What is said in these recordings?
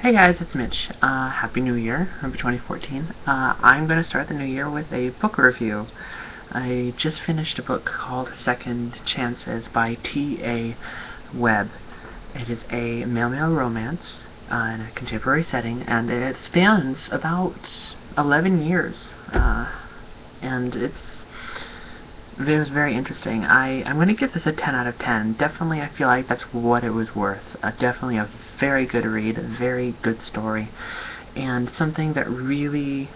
Hey guys, it's Mitch. Happy New Year, happy 2014. I'm going to start the new year with a book review. I just finished a book called Second Chances by T.A. Webb. It is a male-male romance in a contemporary setting, and it spans about 11 years. And it was very interesting. I'm going to give this a 10 out of 10. Definitely, I feel like that's what it was worth. Definitely a very good read, a very good story, and something that really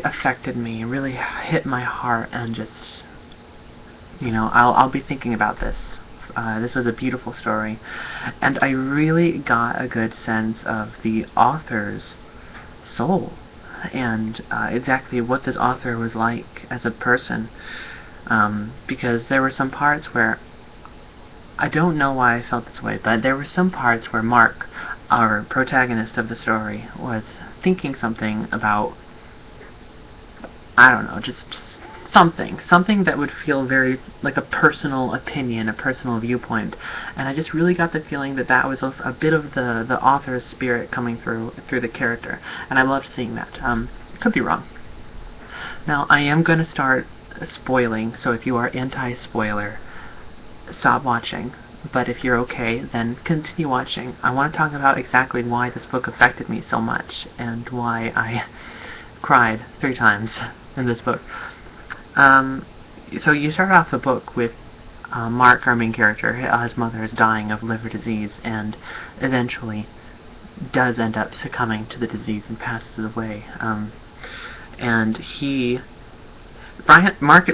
affected me, really hit my heart, and just, I'll be thinking about this. This was a beautiful story, and I really got a good sense of the author's soul, and exactly what this author was like as a person, because there were some parts where I don't know why I felt this way, but there were some parts where Mark, our protagonist of the story, was thinking something about, I don't know, just something that would feel very like a personal opinion, a personal viewpoint, and I just really got the feeling that that was a bit of the author's spirit coming through the character, and I loved seeing that. Could be wrong. Now, I am going to start spoiling, so if you are anti-spoiler, stop watching. But if you're okay, then continue watching. I want to talk about exactly why this book affected me so much, and why I cried 3 times in this book. So you start off the book with Mark, our main character. His mother is dying of liver disease, and eventually does end up succumbing to the disease and passes away. And Mark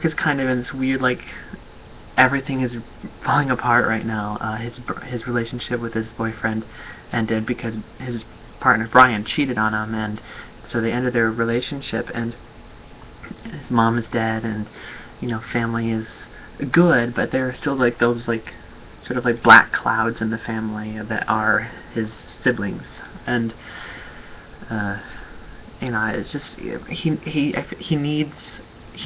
is kind of in this weird, like, everything is falling apart right now. His relationship with his boyfriend ended because his partner Brian cheated on him, and so they ended their relationship, and his mom is dead, and family is good, but there are still like those sort of like black clouds in the family that are his siblings, and it's just he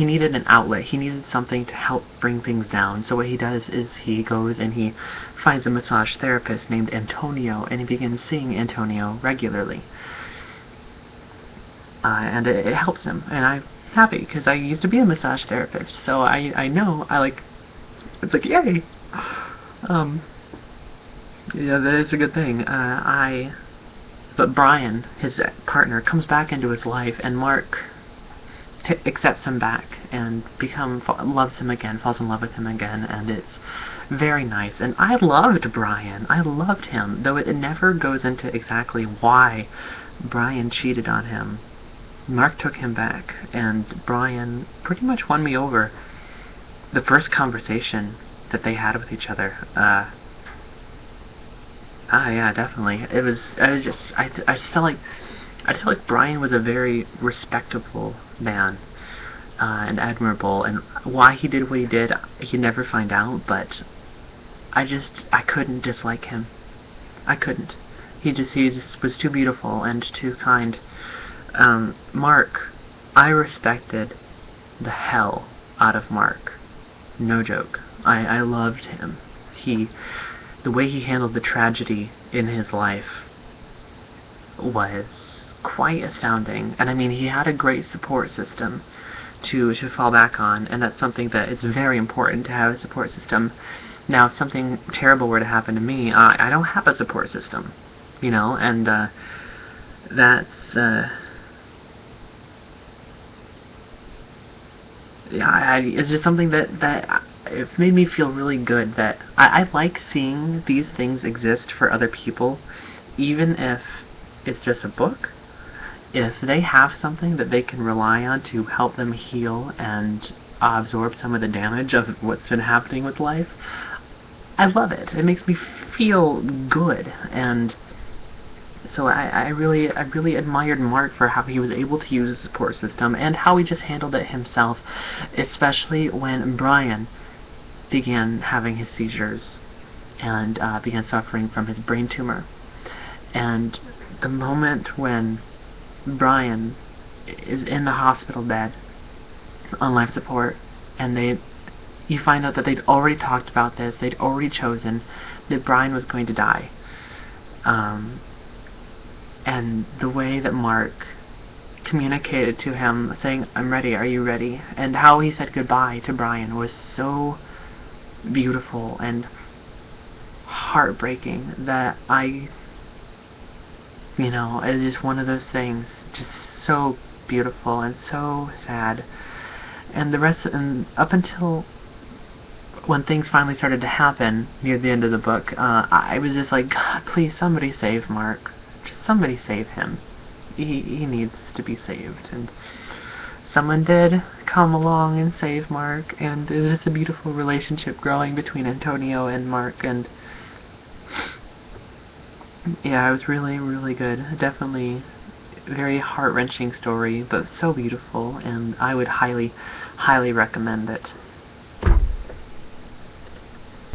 needed an outlet. He needed something to help bring things down. So what he does is he goes and he finds a massage therapist named Antonio, and he begins seeing Antonio regularly. And it helps him, and I'm happy because I used to be a massage therapist, so I know it's like, yay. Yeah, that is a good thing. But Brian, his partner, comes back into his life, and Mark accepts him back and loves him again, falls in love with him again, and it's very nice. And I loved Brian. I loved him, though it never goes into exactly why Brian cheated on him. Mark took him back, and Brian pretty much won me over. The first conversation that they had with each other, yeah, definitely. I just felt like Brian was a very respectable man, and admirable, and why he did what he did, you never find out, but I couldn't dislike him. I couldn't. He just was too beautiful and too kind. Mark, I respected the hell out of Mark. No joke. I loved him. The way he handled the tragedy in his life was quite astounding. And I mean, he had a great support system to fall back on, and that's something that is very important, to have a support system. Now, if something terrible were to happen to me, I don't have a support system, and that's yeah, it's just something that it made me feel really good, that I like seeing these things exist for other people, even if it's just a book. If they have something that they can rely on to help them heal and absorb some of the damage of what's been happening with life, I love it. It makes me feel good, and so I really admired Mark for how he was able to use the support system, and how he just handled it himself, especially when Brian began having his seizures and began suffering from his brain tumor. And the moment when Brian is in the hospital bed on life support, and you find out that they'd already talked about this, they'd already chosen that Brian was going to die. And the way that Mark communicated to him, saying, "I'm ready, are you ready?" and how he said goodbye to Brian was so beautiful and heartbreaking that it's just one of those things, just so beautiful and so sad. And up until when things finally started to happen near the end of the book, I was just like, God, please, somebody save Mark. Just somebody save him. He needs to be saved. And someone did come along and save Mark, and it was just a beautiful relationship growing between Antonio and Mark, and yeah, it was really, really good. Definitely very heart-wrenching story, but so beautiful, and I would highly, highly recommend it.